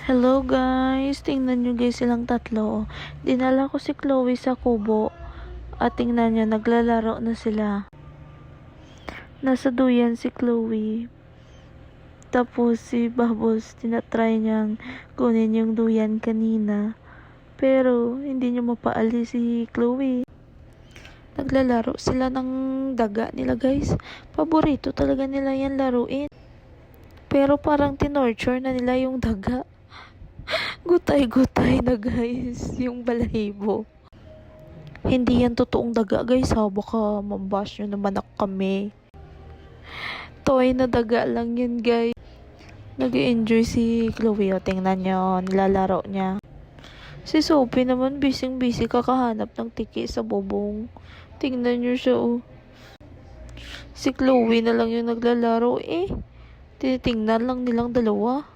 Hello guys, tingnan nyo guys silang tatlo. Dinala ko si Chloe sa kubo at tingnan nyo, naglalaro na sila. Nasa duyan si Chloe. Tapos si Bubbles, tinatry niyang kunin yung duyan kanina. Pero hindi niya mapaalis si Chloe. Naglalaro sila ng daga nila guys. Paborito talaga nila yan laruin. Pero parang tinorture na nila yung daga. Gutay-gutay na guys, yung balahibo. Hindi yan totoong daga guys ha, baka mabash nyo naman kami. Toy na daga lang yan guys. Nag-enjoy si Chloe, o tingnan nyo, nilalaro niya. Si Sophie naman busy kakahanap ng tiki sa bubong. Tingnan nyo siya oh. Si Chloe na lang yung naglalaro eh. Tinitingnan lang nilang dalawa.